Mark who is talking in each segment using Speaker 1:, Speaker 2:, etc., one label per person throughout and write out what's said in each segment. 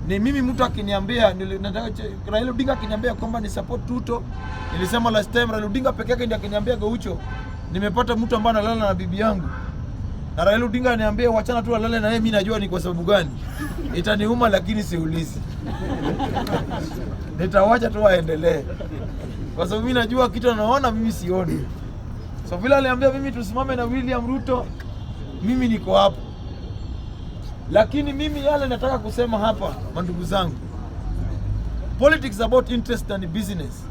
Speaker 1: Ni mimi mtu akiniambia nataka Raila Odinga akiniambia kwamba ni support Ruto, nilisema last time Raila Odinga peke yake ndiye akiniambia Gaucho nimepata mtu ambaye analala na bibi yangu. Na Raila Odinga ananiambia wachana tu alale na yeye, mimi najua ni kwa sababu gani. Itaniuma lakini siulizi. Nitawacha tu aendelee. Kwa sababu mimi najua kitu anaona mimi sioni. So vile aliambia mimi tusimame na William Ruto, mimi niko hapo. Lakini mimi yale nataka kusema hapa, mandugu zangu, politics about interest and business.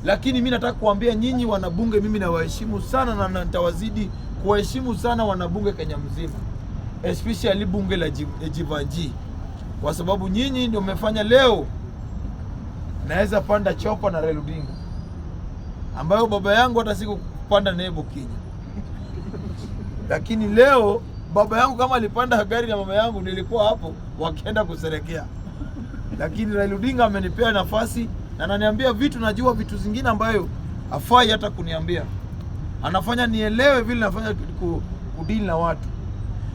Speaker 1: Lakini mimi nataka kuambia nyinyi wanabunge, mimi nawaheshimu sana na nitawazidi kuwaheshimu sana wanabunge Kenya mzima, especially bunge la Jivanji, kwa sababu nyinyi ndio mmefanya leo naweza panda chopa na Raila Odinga, ambayo baba yangu hata siku kupanda nebo Kenya. Lakini leo baba yangu kama alipanda gari na mama yangu nilikuwa hapo wakienda kuserekea. Lakini Raila Odinga amenipea nafasi na ananiambia vitu, najua vitu zingine ambayo afai hata kuniambia. Anafanya nielewe vile nafanya kudili na watu.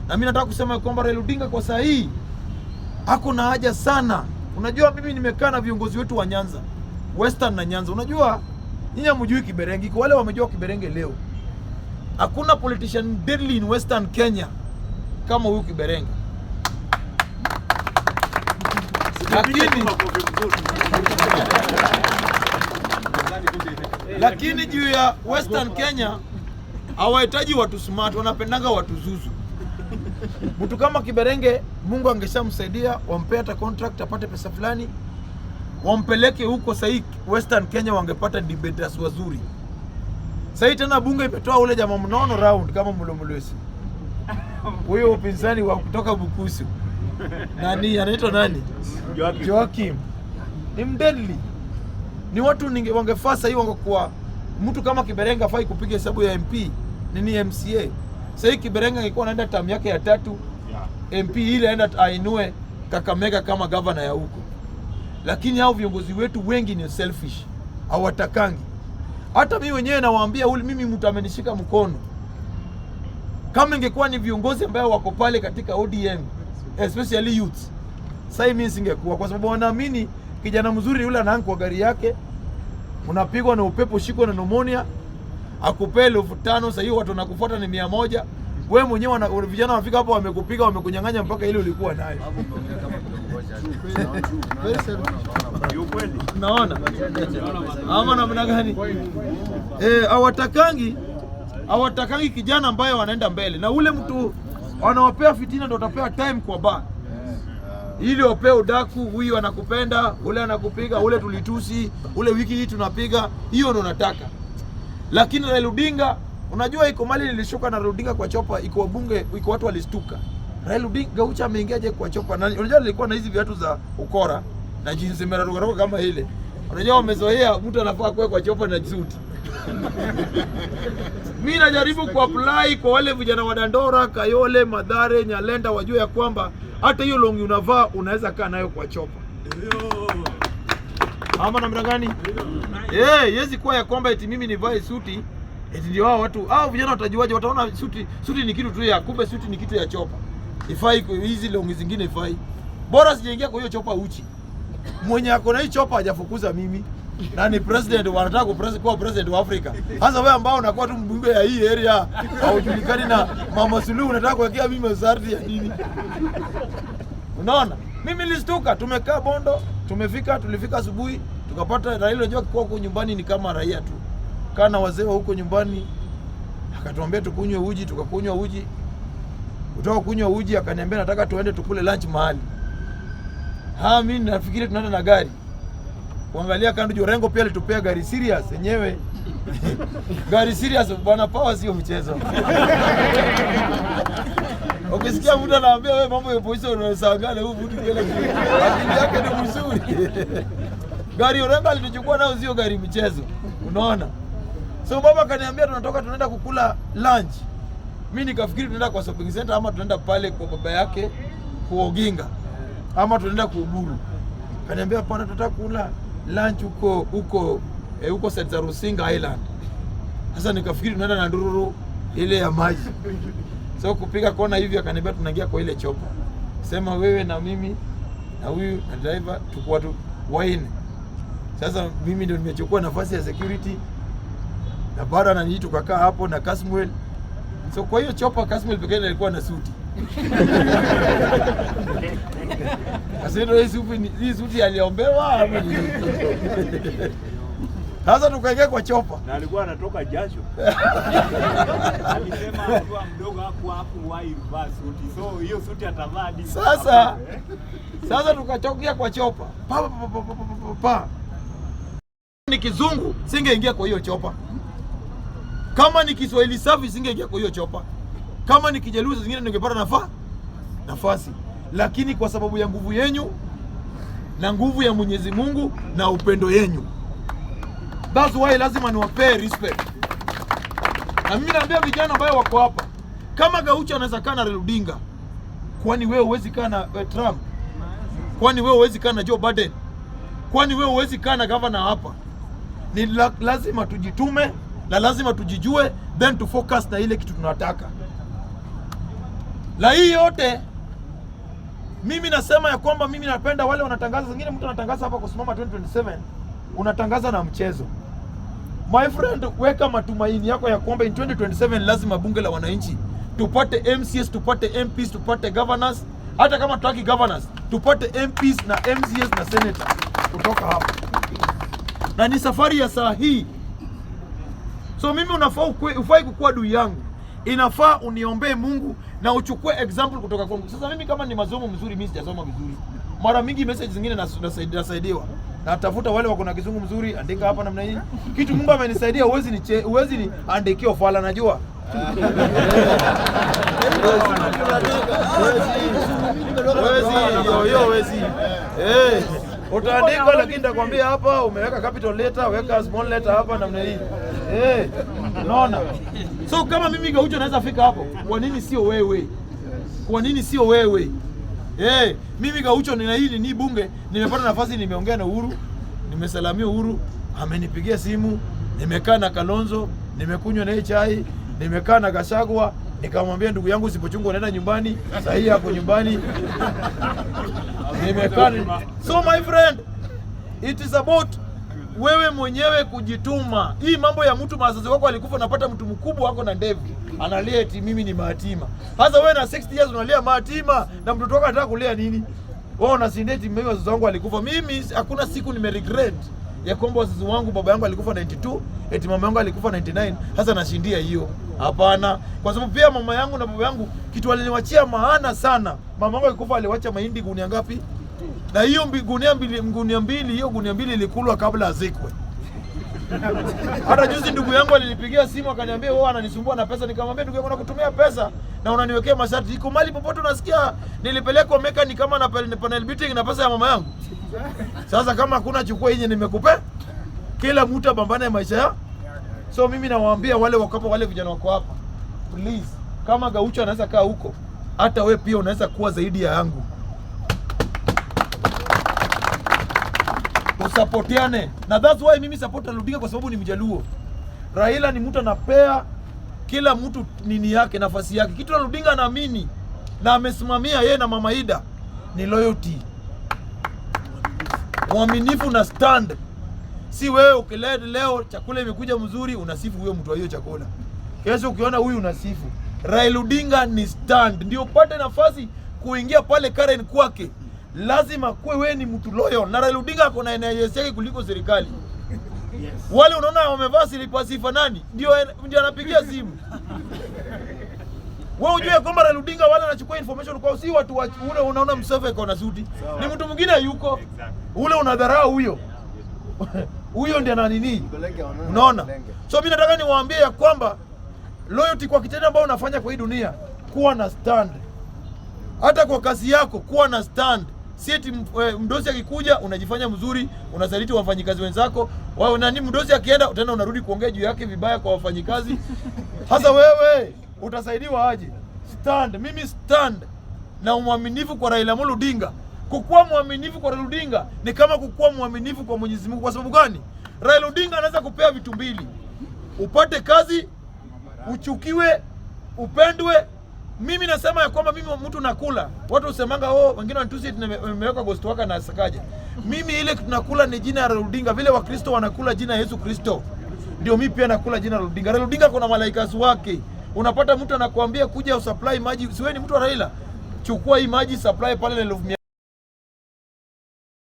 Speaker 1: Na mimi nataka kusema kwamba Raila Odinga kwa saa hii hako na haja sana. Unajua mimi nimekaa na viongozi wetu wa Nyanza, Western na Nyanza. Unajua nyinyi hamjui Kiberenge, kwa wale wamejua Kiberenge leo. Hakuna politician deadly in Western Kenya kama huyu Kiberenge. Lakini juu ya Western Kenya hawahitaji watu smart, wanapendanga watu zuzu. Mtu kama Kiberenge Mungu angeshamsaidia, wampe hata contract apate pesa fulani, wampeleke huko. Sahii Western Kenya wangepata debaters wazuri. Sahii tena bunge imetoa ule jamaa mnono round kama Mulomulwesi, huyo upinzani wa kutoka Bukusu. Nani anaitwa nani? Joakim. Ni mdeadly. Ni watu wangefaa sahii wangekuwa mtu kama Kiberenge afai kupiga hesabu ya MP nini MCA. Sahii Kiberenge angekuwa anaenda term yake ya 3, MP ile aenda ainue Kakamega kama governor ya huko. Lakini hao viongozi wetu wengi ni selfish, hawatakangi. Hata mimi wenyewe nawaambia mimi mtu amenishika mkono. Kama ingekuwa ni viongozi ambao wako pale katika ODM, especially youth, sasa mimi singekuwa, kwa sababu wanaamini kijana mzuri yule anaanza kwa gari yake, unapigwa na upepo, shiko na pneumonia, akupele 5,000. Sasa hiyo watu wanakufuata ni 100. Wewe mwenyewe vijana wafika hapo wamekupiga, wamekunyang'anya mpaka ile ulikuwa nayo. Naona ama namna gani? Hawatakangi kijana ambaye wanaenda mbele, na ule mtu wanawapea fitina ndio utapewa time kwa bar. Ili wapea udaku, huyu anakupenda, ule anakupiga, ule tulitusi, ule wiki hii tunapiga, hiyo ndio nataka. Lakini Raila Odinga, unajua iko mali nilishuka na Raila Odinga kwa chopa, iko wabunge, iko watu walistuka. Raila Odinga Gaucho ameingiaje kwa chopa? Na unajua nilikuwa na hizi viatu za ukora na jinsi meraruka kama ile. Unajua wamezoea mtu anafaa kwa chopa na suit. Mimi najaribu kuapply kwa wale vijana wa Dandora, Kayole, Madhare, Nyalenda wajue ya kwamba hata hiyo longi unavaa unaweza kaa nayo kwa chopa. Ama namna gani? Yezi kuwa ya kwamba eti mimi nivae suti, eti ndio hao watu, vijana watajuaje? Wataona suti ni kitu tu ya, kumbe suti ni kitu ya chopa. Ifai hizi longi zingine ifai. Bora sijaingia kwa hiyo chopa uchi. Mwenye ako na hii chopa hajafukuza mimi. Na ni president, wanataka kuwa president wa Afrika. Sasa wewe ambao unakuwa tu mbunge ya hii area, haujulikani na Mama Suluhu, unataka kuwekea mimi masharti ya nini? Unaona? Mimi nilistuka, tumekaa Bondo, tulifika asubuhi, tukapata Raila. Unajua kwa huko nyumbani ni kama raia tu. Kana wazee wa huko nyumbani, akatuambia tukunywe uji, tukakunywa uji. Kutoka kunywa uji akaniambia nataka tuende tukule lunch mahali. Mimi nafikiri tunaenda na gari. Kuangalia kando Jorengo pia alitupea gari serious yenyewe. Gari serious bwana, power sio mchezo. Ukisikia mtu anaambia wewe mambo ya polisi unasangana, huyu mtu kile akili yake ni mzuri. Gari Jorengo alituchukua nao sio gari mchezo. Unaona? So baba kaniambia tunatoka tunaenda kukula lunch. Mimi nikafikiri tunaenda kwa shopping center ama tunaenda pale kwa baba yake kwa Oginga ama tunaenda kuuburu. Kaniambia hapana, tunataka kula lunch huko St. Rusinga Island. Sasa nikafikiri tunaenda na ndururu ile ya maji. So kupiga kona hivi akaniambia tunaingia kwa ile chopa. Sema wewe na mimi na huyu na driver, tuko watu 4. Sasa mimi ndio nimechukua nafasi ya security, na baada na nini tukakaa hapo na Kasmuel. So kwa hiyo chopa Kasmuel pekee alikuwa na suti. Asendo hii suti aliombewa. Sasa tukaingia kwa chopa.
Speaker 2: Na alikuwa anatoka jasho. Alisema alikuwa mdogo hapo wai reverse suti. So hiyo suti atavaa hadi.
Speaker 1: Sasa tukachokea kwa chopa. Pa. Ni kizungu singeingia kwa hiyo chopa. Kama ni Kiswahili safi singeingia kwa hiyo chopa. Kama ni Kijaluo zingine ningepata nafasi. Lakini kwa sababu ya nguvu yenyu na nguvu ya Mwenyezi Mungu na upendo yenyu, that's why lazima niwapee respect. Na mimi naambia vijana ambao wako hapa, kama Gaucho anaweza kaa na Raila Odinga, kwani wewe huwezi kaa na Trump? Kwani wewe huwezi kaa na Joe Biden? Kwani wewe huwezi kaa na governor hapa? Ni lazima tujitume na lazima tujijue, then to focus na ile kitu tunataka. La hii yote mimi nasema ya kwamba mimi napenda wale wanatangaza, zingine mtu anatangaza hapa kusimama 2027, unatangaza na mchezo. My friend, weka matumaini yako ya kwamba in 2027 lazima bunge la wananchi tupate MCS, tupate MPs, tupate governors. Hata kama tutaki governors, tupate MPs na MCS na senator kutoka hapa. Na ni safari ya saa hii. So mimi ufai kukua adui yangu. Inafaa uniombee Mungu na uchukue example kutoka kwangu. Sasa mimi kama ni masomo mzuri, mimi sijasoma vizuri. Mara mingi message zingine nasaidiwa. Na tafuta wale wako na kizungu mzuri, andika hapa namna hii. Kitu Mungu amenisaidia, uwezi ni andikia fala, najua. Wezi. Utaandika, lakini nitakwambia hapa umeweka capital letter, weka small letter hapa namna hii. Unaona? So kama mimi Gaucho naweza fika hapo, kwa nini sio wewe? Kwa nini sio wewe? Mimi Gaucho nina hili ni bunge, nimepata nafasi, nimeongea na Uhuru, nimesalamia Uhuru, amenipigia simu, nimekaa na Kalonzo, nimekunywa na chai, nimekaa na Gachagua, nikamwambia ndugu yangu usipochunga unaenda nyumbani, sasa hii hapo nyumbani. Nimekaa. So my friend, it is about wewe mwenyewe kujituma. Hii mambo ya mtu wazazi wako alikufa, napata mtu mkubwa wako na ndevu analia eti mimi ni mayatima. Sasa wewe na 60 years unalia mayatima, na mtoto wako anataka kulea nini? Wewe unasindia eti mimi wazazi wangu alikufa. Mimi hakuna siku nimeregret ya kwamba wazazi wangu, baba yangu alikufa 92, eti mama yangu alikufa 99. Sasa nashindia hiyo. Hapana, kwa sababu pia mama yangu na baba yangu kitu waliniwachia maana sana. Mama yangu alikufa, aliwacha mahindi gunia ngapi? Na hiyo gunia mbili ilikulwa kabla azikwe. Hata juzi ndugu yangu alinipigia simu akaniambia wewe ananisumbua na pesa, nikamwambia ndugu yangu nakutumia pesa na unaniwekea masharti. Iko mali popote unasikia nilipelekwa Meka ni kama na panel beating na pesa ya mama yangu. Sasa kama hakuna chukua yenye nimekupe. Kila mtu apambane maisha ya. So mimi nawaambia wale wako wale vijana wako hapa, please, kama Gaucho anaweza kaa huko, hata we pia unaweza kuwa zaidi ya yangu. Usapotiane. Na that's why mimi support Raila Odinga, kwa sababu ni Mjaluo. Raila ni mtu anapea kila mtu nini yake, nafasi yake. Kitu Raila Odinga anaamini na amesimamia yeye na Mama Ida ni loyalty. Uaminifu na stand. Si wewe ukileta leo chakula imekuja mzuri unasifu huyo mtu wa hiyo chakula. Kesho ukiona huyu unasifu. Raila Odinga ni stand. Ndio upate nafasi kuingia pale Karen kwake. Lazima kuwe wewe ni mtu loyal. Na Raila Odinga ako na NIS yake kuliko serikali. Yes. Wale unaona wamevaa sifa nani? Ndio anapigia simu. Wewe unajua kwamba Raila Odinga wale anachukua information kwa si watu ule unaona Mseve kwa na suti. Ni mtu mwingine yuko. Ule unadharau huyo. Huyo ndiye nini? Unaona? So mimi nataka niwaambie ya kwamba loyalty kwa kitendo ambao unafanya kwa hii dunia, kuwa na stand. Hata kwa kazi yako kuwa na stand. Si eti mdosi akikuja unajifanya mzuri, unasaliti wafanyikazi wenzako. Wao nani mdosi akienda tena unarudi kuongea juu yake vibaya kwa wafanyikazi. Sasa wewe utasaidiwa aje? Stand. Mimi stand na uaminifu kwa Raila Odinga. Kukuwa mwaminifu kwa Raila Odinga ni kama kukuwa mwaminifu kwa Mwenyezi Mungu. Kwa sababu gani? Raila Odinga anaweza kupea vitu mbili. Upate kazi, uchukiwe, upendwe, Mimi nasema ya kwamba mimi mtu nakula. Watu usemanga wengine wanatusi nimeweka ghost waka na sakaja. Mimi ile tunakula ni jina la Raila Odinga, vile Wakristo wanakula jina Yesu Kristo. Ndio mimi pia nakula jina la Raila Odinga. Raila Odinga kuna malaika wake. Unapata mtu anakuambia kuja usupply maji. Siwe ni mtu wa Raila. Chukua hii maji supply pale na